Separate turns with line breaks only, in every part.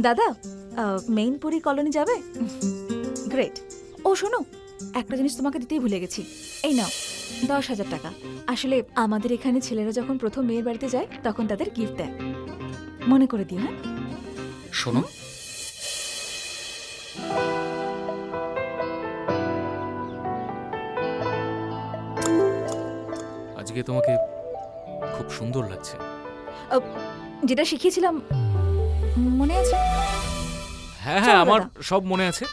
দাদা মেইনপুরি কলোনি যাবে? গ্রেট। ও শোনো, একটা জিনিস তোমাকে দিতেই ভুলে গেছি। এই নাও 10,000 টাকা। আসলে আমাদের এখানে ছেলেরা যখন প্রথম মেয়ের বাড়িতে যায় তখন তাদের গিফট দেয়, মনে করে দিও। হ্যাঁ
শোনো, আজকে তোমাকে খুব সুন্দর লাগছে।
যেটা শিখিয়েছিলাম মনে আছে?
হ্যাঁ
চলো
আমার
দাদা।
সব মনে আছে।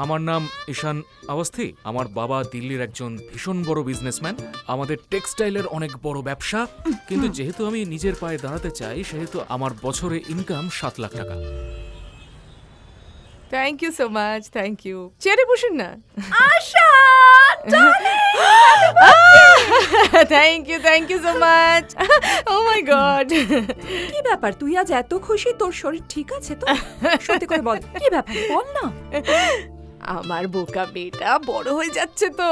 আমার নাম ঈশান আওয়াস্থি। আমার বাবা দিল্লির একজন ভীষণ বড় বিজনেসম্যান। আমাদের টেক্সটাইলের অনেক বড় ব্যবসা। কিন্তু যেহেতু আমি নিজের পায়ে দাঁড়াতে চাই, সেহেতু আমার বছরে ইনকাম 7 লাখ টাকা।
Thank you so much, thank you. চেয়ারে বসুন না।
Asha
thank you so much. Oh my god.
কি ব্যাপার, তুই আজ এত খুশি? তোর শরীর ঠিক আছে তো? সত্যি করে বল, কি ব্যাপার বল না।
আমার বোকা মেয়েটা বড় হয়ে যাচ্ছে তো।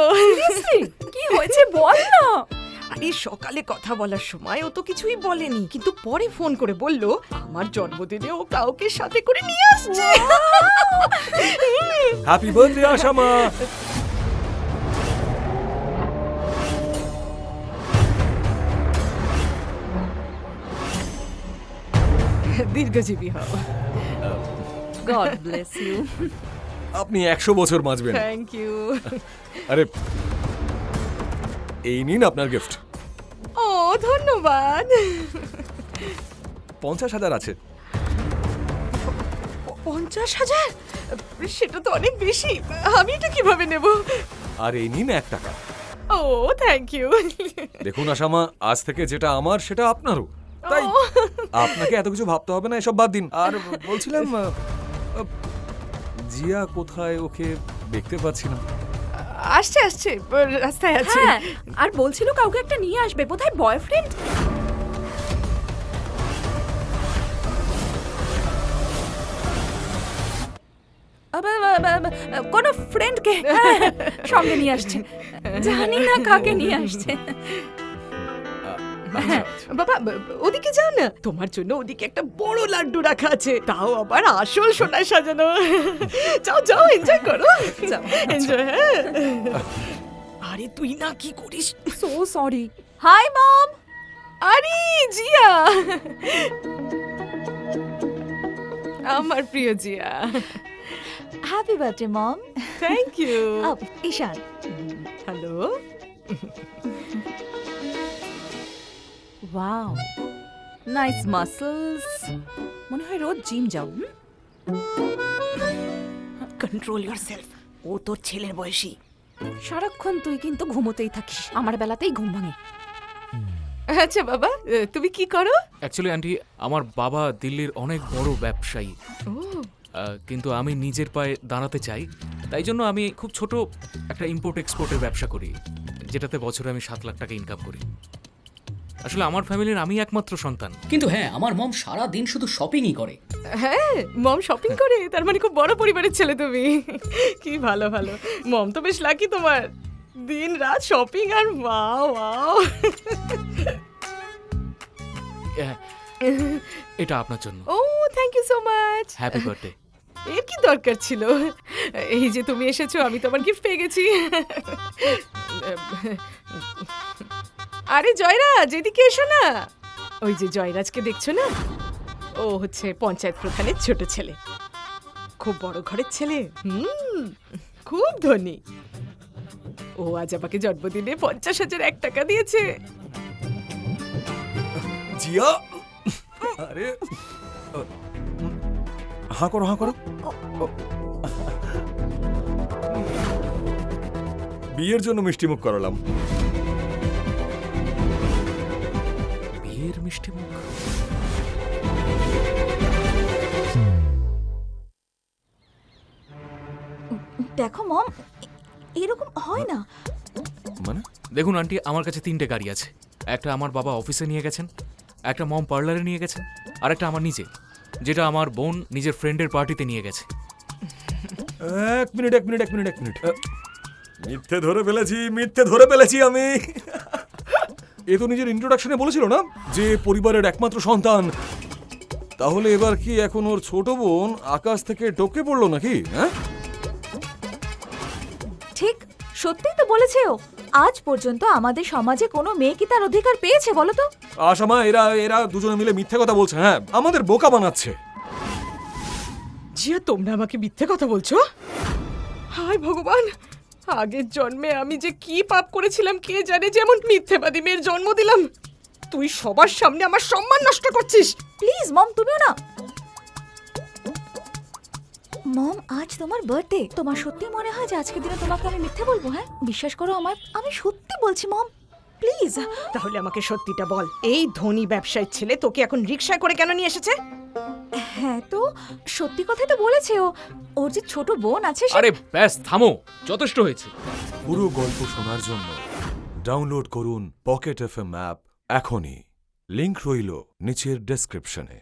কি হয়েছে বল না।
আরে সকালে কথা বলার সময় ও তো কিছুই বলেনি, কিন্তু পরে ফোন করে বলল আমার জন্মদিনে ও কাউকে সাথে করে নিয়ে আসছে।
হ্যাপি বার্থডে আশা মা।
দীর্ঘজীবী হও।
God bless you.
আপনি 100 বছর বাঁচবেন।
Thank you.
আরে এই নিন আপনার গিফট।
ও ধন্যবাদ।
50,000 আছে।
50,000? সেটা তো অনেক বেশি, আমি এটা কিভাবে নেব?
আর এই নিন 1 টাকা।
ও থ্যাংক ইউ।
দেখুন আশা মা, আজ থেকে যেটা আমার সেটা আপনারও, তাই আপনাকে এত কিছু ভাবতে হবে না, এসব বাদ দিন। আর বলছিলাম জিয়া কোথায়? ওকে দেখতে পাচ্ছি না।
আসছে আসছে, রাস্তায় আছে।
হ্যাঁ, আর বলছিল কাউকে একটা নিয়ে আসবে, বোধহয় বয়ফ্রেন্ড। কোন ফ্রেন্ডকে সঙ্গে নিয়ে আসছে, জানি না কাকে নিয়ে আসছে।
বাবা ওদিকে যাও না, তোমার জন্য ওদিকে একটা বড় লাড্ডু রাখা আছে, তাও আবার আসল সোনায় সাজানো। যাও যাও, এনজয় করো, এনজয়। হ্যাঁ আরে তুই না কি করিস?
So sorry. Hi mom.
আরে জিয়া, আমার প্রিয় Jiya.
Happy birthday mom.
Thank you.
Ishan.
Hello.
Wow, nice muscles. মনে হয় রোজ জিম যাও।
কন্ট্রোল ইয়োরসেলফ, ও তোর ছেলের বয়সী।
সারাক্ষণ তুই কিন্তু ঘুমোতেই থাকিস, আমার বেলাতেই ঘুম ভাঙে।
আচ্ছা বাবা, তুমি কি করো?
অ্যাকচুয়ালি আন্টি, আমার বাবা দিল্লির অনেক বড় ব্যবসায়ী। কিন্তু আমি নিজের পায়ে দাঁড়াতে চাই, তাই জন্য আমি খুব ছোট একটা ইম্পোর্ট এক্সপোর্টের ব্যবসা করি, যেটাতে বছরে আমি 7 লাখ টাকা ইনকাম করি। আসলে আমার ফ্যামিলির আমি একমাত্র সন্তান।
কিন্তু হ্যাঁ, আমার মম সারা দিন শুধু শপিংই করে।
হ্যাঁ, মম শপিং করে, তার মানে খুব বড় পরিবারের ছেলে তুমি। কি ভালো ভালো, মম তো বেশ লাকি তোমার, দিন রাত শপিং। আর ওয়াও ওয়াও।
এটা আপনার জন্য।
Oh thank you so much.
Happy birthday.
এর কি দরকার ছিল? এই যে তুমি এসেছো, আমি তোমার গিফট পেয়ে গেছি। আরে জয়রাজ, এদিকে এসো না। ওই যে জয়রাজকে দেখছো না, ও হচ্ছে পঞ্চায়েত প্রধানের ছোট ছেলে, খুব বড় ঘরের ছেলে। খুব ধনী। ও আজ আমাকে জন্মদিনে 50,000 টাকা দিয়েছে।
জিয়া, আরে হাঁ করো, হাঁ করো। বিয়ের জন্য মিষ্টি মুখ করালাম।
বিয়ের মিষ্টি মুখ?
দেখো মম, এরকম হয় না।
মানে
দেখুন আন্টি, আমার কাছে 3টে গাড়ি আছে। একটা আমার বাবা অফিসে নিয়ে গেছেন, একটা মম পার্লারে নিয়ে গেছেন, আর একটা আমার নিজে, যেটা আমার বোন নিজের ফ্রেন্ডের পার্টিতে নিয়ে গেছে।
এক মিনিট। মিথ্যে ধরে ফেলেছি আমি। এ তো নিজের ইন্ট্রোডাকশনে বলেছিল না যে পরিবারের একমাত্র সন্তান। তাহলে এবার কি এখন ওর ছোট বোন আকাশ থেকে টপকে পড়লো নাকি? হ্যাঁ,
ঠিক সত্যিই তো বলেছে ও। আজ পর্যন্ত আমাদের সমাজে কোনো মেয়ে কি তার অধিকার পেয়েছে বলো তো?
আশা মা, এরা এরা দুজনে মিলে মিথ্যে কথা বলছে। হ্যাঁ, আমাদের বোকা বানাচ্ছে।
জিয়া, তোমরা আমাকে মিথ্যে কথা বলছো? হায় ভগবান, আগের জন্মে আমি যে কি পাপ করেছিলাম কে জানে, যেমন মিথ্যেবাদী মেয়ের জন্ম দিলাম। তুই সবার সামনে আমার সম্মান নষ্ট করছিস।
প্লিজ মম, তুমিও না। মম, আজ তোমার বার্থডে। তোমার সত্যি মনে হয় যে আজকের দিনে তোমাকে আমি মিথ্যে বলবো? হ্যাঁ, বিশ্বাস করো আমার, আমি সত্যি বলছি মম, প্লিজ।
তাহলে আমাকে সত্যিটা বল, এই ধনী ব্যবসায়ীর ছেলে তোকে এখন রিকশায় করে কেন নিয়ে এসেছে?
হ্যাঁ, তো সত্যি কথাই তো বলেছে ও। ওর যে ছোট বোন আছে
আরে ব্যাস, থামো, যথেষ্ট হয়েছে।
পুরো গল্প শোনার জন্য ডাউনলোড করুন পকেট এফএম অ্যাপ এখনই। লিংক রইল নিচের ডেসক্রিপশনে।